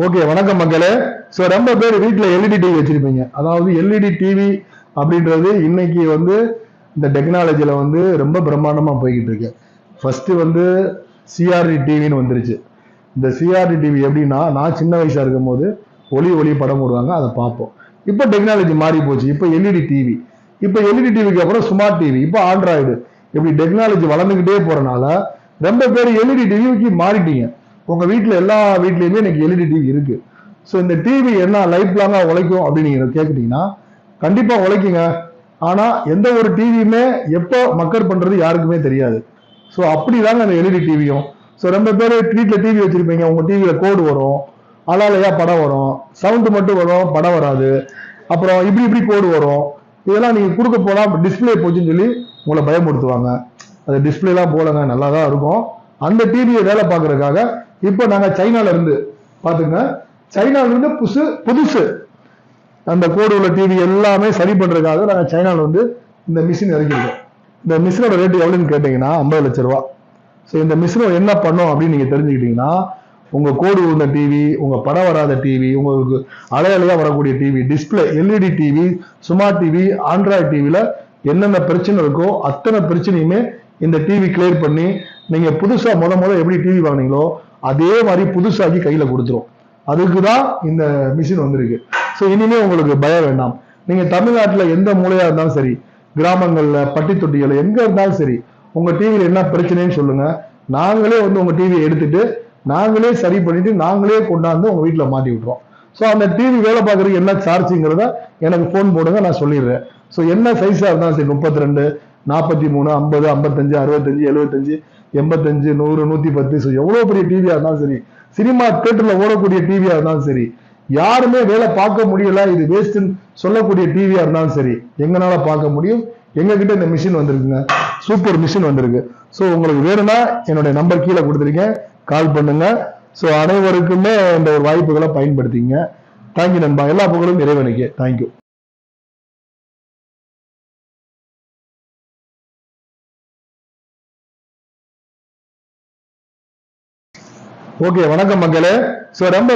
Okay, வணக்கம் மக்களே. So ரொம்ப பேர் வீட்டில் எல்இடி டிவி வச்சிருப்பீங்க. அதாவது எல்இடி டிவி அப்படின்றது இன்னைக்கு இந்த டெக்னாலஜியில் ரொம்ப பிரம்மாண்டமாக போய்கிட்டு இருக்கு. ஃபர்ஸ்ட் சிஆர்டி டிவின்னு வந்துருச்சு. இந்த சிஆர்டி டிவி எப்படின்னா, நான் சின்ன வயசா இருக்கும் போது ஒளி படம் போடுவாங்க, அதை பார்ப்போம். இப்போ டெக்னாலஜி மாறி போச்சு. இப்போ எல்இடி டிவி, இப்போ எல்இடி டிவிக்கு அப்புறம் ஸ்மார்ட் டிவி, இப்போ ஆண்ட்ராய்டு, இப்படி டெக்னாலஜி வளர்ந்துக்கிட்டே போறனால ரொம்ப பேர் எல்இடி டிவிக்கு மாறிட்டீங்க. உங்க வீட்டில் எல்லா வீட்லையுமே இன்னைக்கு எல்இடி டிவி இருக்கு. ஸோ இந்த டிவி என்ன லைஃப் லாங்கா உழைக்கும் அப்படின்னு நீங்க கேட்குறீங்கன்னா, கண்டிப்பா உழைக்குங்க. ஆனா எந்த ஒரு டிவியுமே எப்போ மக்கர் பண்றது யாருக்குமே தெரியாது. ஸோ அப்படிதாங்க அந்த எல்இடி டிவியும். ஸோ ரொம்ப பேர் வீட்டில் டிவி வச்சிருப்பீங்க, உங்க டிவியில கோடு வரும், அலாலையா படம் வரும், சவுண்டு மட்டும் வரும், படம் வராது. அப்புறம் இப்படி கோடு வரும். இதெல்லாம் நீங்க கொடுக்க போனா டிஸ்பிளே போச்சுன்னு சொல்லி உங்களை பயமுறுத்துவாங்க. அது டிஸ்பிளேலாம் போலங்க, நல்லா தான் இருக்கும். அந்த டிவியை வேலை பார்க்கறதுக்காக இப்போ நாங்க சைனால இருந்து பாத்துங்க, சைனால இருந்து புதுசு அந்த கோடு உள்ள டிவி எல்லாமே சரி பண்றதுக்காக நாங்க சைனால இந்த மிஷின் இறக்கிருக்கோம். இந்த மிஷினோட ரேட்டு எவ்வளவுன்னு கேட்டீங்கன்னா 50 லட்சம் ரூபாய். ஸோ இந்த மிஷின் என்ன பண்ணும் அப்படின்னு நீங்க தெரிஞ்சுக்கிட்டீங்கன்னா, உங்க கோடு உள்ள டிவி, உங்க படம் வராத டிவி, உங்களுக்கு அலையலையா வரக்கூடிய TV, display, LED TV, smart TV, Android டிவில என்னென்ன பிரச்சனை இருக்கோ அத்தனை பிரச்சனையுமே இந்த டிவி கிளியர் பண்ணி, நீங்க புதுசா முத எப்படி டிவி வாங்கினீங்களோ அதே மாதிரி புதுசாக்கி கையில கொடுத்துரும். அதுக்குதான் இந்த மிஷின் வந்திருக்கு. ஸோ இனிமே உங்களுக்கு பயம் வேண்டாம். நீங்க தமிழ்நாட்டில் எந்த மூலையா இருந்தாலும் சரி, கிராமங்கள்ல, பட்டி தொட்டிகள் எங்க இருந்தாலும் சரி, உங்க டிவியில என்ன பிரச்சனைன்னு சொல்லுங்க. நாங்களே உங்க டிவியை எடுத்துட்டு நாங்களே சரி பண்ணிட்டு நாங்களே கொண்டாந்து உங்க வீட்டில் மாட்டி விட்டுறோம். ஸோ அந்த டிவி வேலை பார்க்கறதுக்கு என்ன சார்ஜுங்கிறத எனக்கு ஃபோன் போடுங்க, நான் சொல்லிடுறேன். ஸோ என்ன சைஸா இருந்தாலும் சரி, 32, 43, 50, 55, 65, 75, 85, 100, 110, ஸோ எவ்வளவு பெரிய டிவியா இருந்தாலும் சரி, சினிமா தியேட்டர்ல ஓடக்கூடிய டிவியா இருந்தாலும் சரி, யாருமே வேலை பார்க்க முடியல, இது வேஸ்ட்ன்னு சொல்லக்கூடிய டிவியா இருந்தாலும் சரி, எங்கனால பார்க்க முடியும். எங்க கிட்ட இந்த மிஷின் வந்திருக்குங்க, சூப்பர் மிஷின் வந்திருக்கு. ஸோ உங்களுக்கு வேணும்னா என்னுடைய நம்பர் கீழே கொடுத்துருக்கேன், கால் பண்ணுங்க. ஸோ அனைவருக்குமே இந்த ஒரு வாய்ப்புகளை பயன்படுத்திங்க. தேங்க்யூ நண்பா. எல்லா புகழும் இறைவனுக்கு. தேங்க்யூ. ஓகே, வணக்கம் மக்களே. ஸோ ரொம்ப